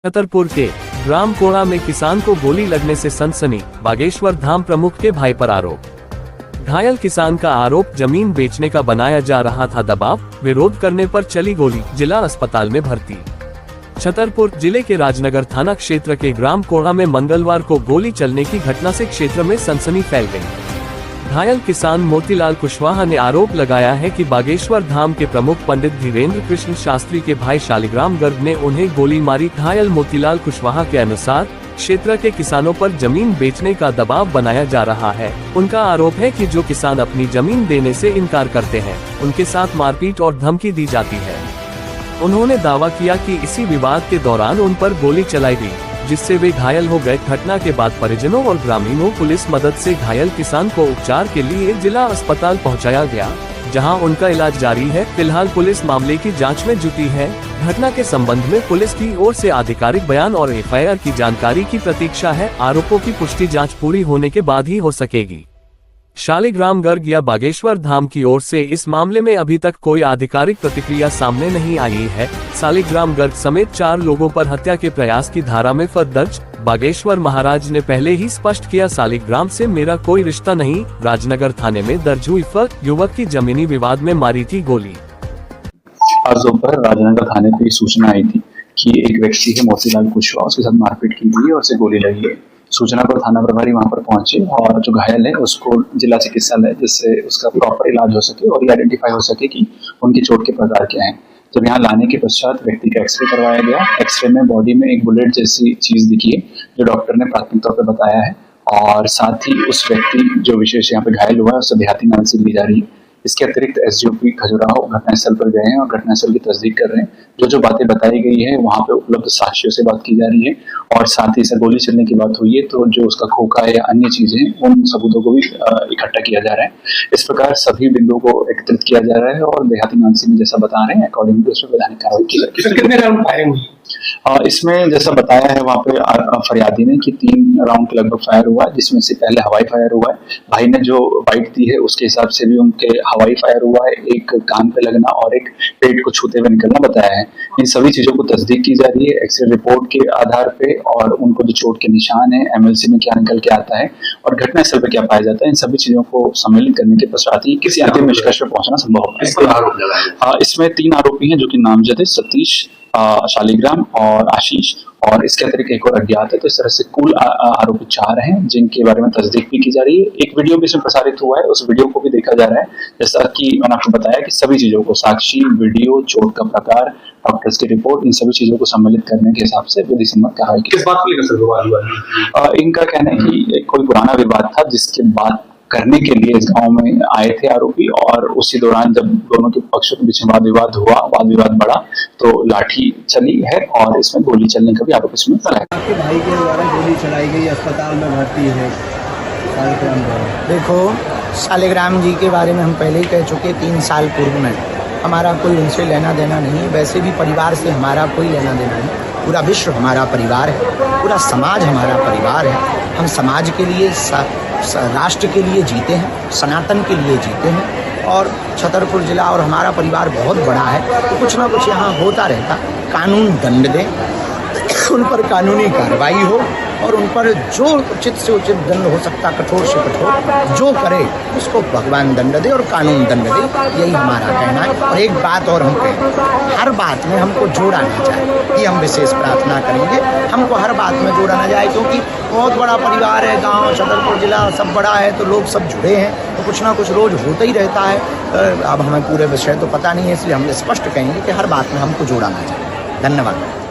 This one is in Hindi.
छतरपुर के ग्राम कोड़ा में किसान को गोली लगने से सनसनी, बागेश्वर धाम प्रमुख के भाई पर आरोप। घायल किसान का आरोप जमीन बेचने का बनाया जा रहा था दबाव, विरोध करने पर चली गोली, जिला अस्पताल में भर्ती। छतरपुर जिले के राजनगर थाना क्षेत्र के ग्राम कोड़ा में मंगलवार को गोली चलने की घटना से क्षेत्र में सनसनी फैल गई। घायल किसान मोतीलाल कुशवाहा ने आरोप लगाया है कि बागेश्वर धाम के प्रमुख पंडित धीरेन्द्र कृष्ण शास्त्री के भाई शालिग्राम गर्ग ने उन्हें गोली मारी। घायल मोतीलाल कुशवाहा के अनुसार क्षेत्र के किसानों पर जमीन बेचने का दबाव बनाया जा रहा है। उनका आरोप है कि जो किसान अपनी जमीन देने से इनकार करते हैं, उनके साथ मारपीट और धमकी दी जाती है। उन्होंने दावा किया कि इसी विवाद के दौरान उन पर गोली चलाई गई, जिससे वे घायल हो गए। घटना के बाद परिजनों और ग्रामीणों पुलिस मदद से घायल किसान को उपचार के लिए जिला अस्पताल पहुंचाया गया, जहां उनका इलाज जारी है। फिलहाल पुलिस मामले की जांच में जुटी है। घटना के संबंध में पुलिस की ओर से आधिकारिक बयान और एफआईआर की जानकारी की प्रतीक्षा है। आरोपों की पुष्टि जांच पूरी होने के बाद ही हो सकेगी। शालिग्राम गर्ग या बागेश्वर धाम की ओर से इस मामले में अभी तक कोई आधिकारिक प्रतिक्रिया सामने नहीं आई है। शालिग्राम गर्ग समेत 4 लोगों पर हत्या के प्रयास की धारा में दर्ज। बागेश्वर महाराज ने पहले ही स्पष्ट किया, शालिग्राम से मेरा कोई रिश्ता नहीं। राजनगर थाने में दर्ज हुई युवक की जमीनी विवाद में मारी थी गोली। आज दोपहर राजनगर थाने पे सूचना आई थी कि एक व्यक्ति है मोतीलाल कुशवाहा, उसके साथ मारपीट की गई है और उसे गोली लगी है। सूचना पर थाना प्रभारी वहां पर पहुंचे और जो घायल है उसको जिला चिकित्सालय, जिससे उसका प्रॉपर इलाज हो सके और ये आइडेंटिफाई हो सके कि उनकी चोट के प्रकार क्या हैं। जब यहाँ लाने के पश्चात व्यक्ति का एक्सरे करवाया गया। एक्सरे में बॉडी में एक बुलेट जैसी चीज दिखी है, जो डॉक्टर ने प्राथमिक तौर पर बताया है, और साथ ही उस व्यक्ति जो विशेष यहाँ पे घायल हुआ है उससे देहाती नाल से ली जा रही है। इसके अतिरिक्त एसडीओपी खजुराहो घटनास्थल पर गए हैं और घटनास्थल की तस्दीक कर रहे हैं। जो बातें बताई गई है वहां पे उपलब्ध साक्ष्यों से बात की जा रही है, और साथ ही सर गोली चलने की बात हुई है तो जो उसका खोखा है या अन्य चीजें, उन सबूतों को भी इकट्ठा किया जा रहा है। इस प्रकार सभी बिंदुओं को एकत्रित किया जा रहा है और देहाती नानसी में जैसा बता रहे हैं अकॉर्डिंग टू उस पर वैधानिक कार्रवाई की जाएगी। कितने राउंड फायरिंग हुई? इसमें जैसा बताया है वहाँ पे फरियादी ने कि 3 राउंड के लगभग फायर हुआ है, जिसमें से पहले हवाई फायर हुआ है। भाई ने जो बाइट दी है उसके हिसाब से भी उनके हवाई फायर हुआ है, एक कान पे लगना और एक पेट को छूते हुए निकलना बताया है। इन सभी चीजों को तस्दीक की जा रही है एक्सरे रिपोर्ट के आधार पे, और उनको जो चोट के निशान है, एमएलसी में क्या निकल के आता है और घटनास्थल पे क्या पाया जाता है, इन सभी चीजों को सम्मिलित करने के पश्चात ही किसी अंतिम निष्कर्ष पर पहुंचना संभव है। इसमें 3 आरोपी हैं जो कि नामजद है, सतीश, शालिग्राम और आशीष, और इसके अतिरिक्त एक और अज्ञात है। तो इस तरह से कुल आरोपी 4 हैं जिनके बारे में तस्दीक भी की जा रही है। एक वीडियो भी इसमें प्रसारित हुआ है, उस वीडियो को भी देखा जा रहा है। जैसा कि मैंने आपको बताया कि सभी चीजों को, साक्षी, वीडियो, चोट का प्रकार, डॉक्टर्स की रिपोर्ट, इन सभी चीजों को सम्मिलित करने के हिसाब से विधि सम्मत कार्रवाई की। किस बात को लेकर सर विवाद हुआ? इनका कहना है कि कोई पुराना विवाद था जिसके बाद करने के लिए इस गांव में आए थे आरोपी, और उसी दौरान जब दोनों के पक्षों के बीच वाद विवाद हुआ, वाद विवाद बढ़ा तो लाठी चली है और इसमें गोली चलने का भी आरोप इसमें लगाया। आपके भाई के द्वारा गोली चलाई गई, अस्पताल में भर्ती है शालिग्राम। देखो, शालिग्राम जी के बारे में हम पहले ही कह चुके 3 साल पूर्व में। हमारा कोई उनसे लेना देना नहीं, वैसे भी परिवार से हमारा कोई लेना देना नहीं। पूरा विश्व हमारा परिवार है, पूरा समाज हमारा परिवार है। हम समाज के लिए, राष्ट्र के लिए जीते हैं, सनातन के लिए जीते हैं, और छतरपुर जिला और हमारा परिवार बहुत बड़ा है, तो कुछ ना कुछ यहाँ होता रहता। कानून दंड दे, उन पर कानूनी कार्रवाई हो, और उन पर जो उचित से उचित दंड हो सकता, कठोर से कठोर जो करे उसको भगवान दंड दे और कानून दंड दे, यही हमारा कहना है। और एक बात और हम कहें, हर बात में हमको जोड़ा ना जाए, ये हम विशेष प्रार्थना करेंगे। हमको हर बात में जोड़ा ना जाए, क्योंकि बहुत बड़ा परिवार है, गांव, छतरपुर जिला सब बड़ा है, तो लोग सब जुड़े हैं, तो कुछ ना कुछ रोज होता ही रहता है। अब हमें पूरे विषय तो पता नहीं है, इसलिए हम स्पष्ट कहेंगे कि हर बात में हमको जोड़ा ना जाए। धन्यवाद।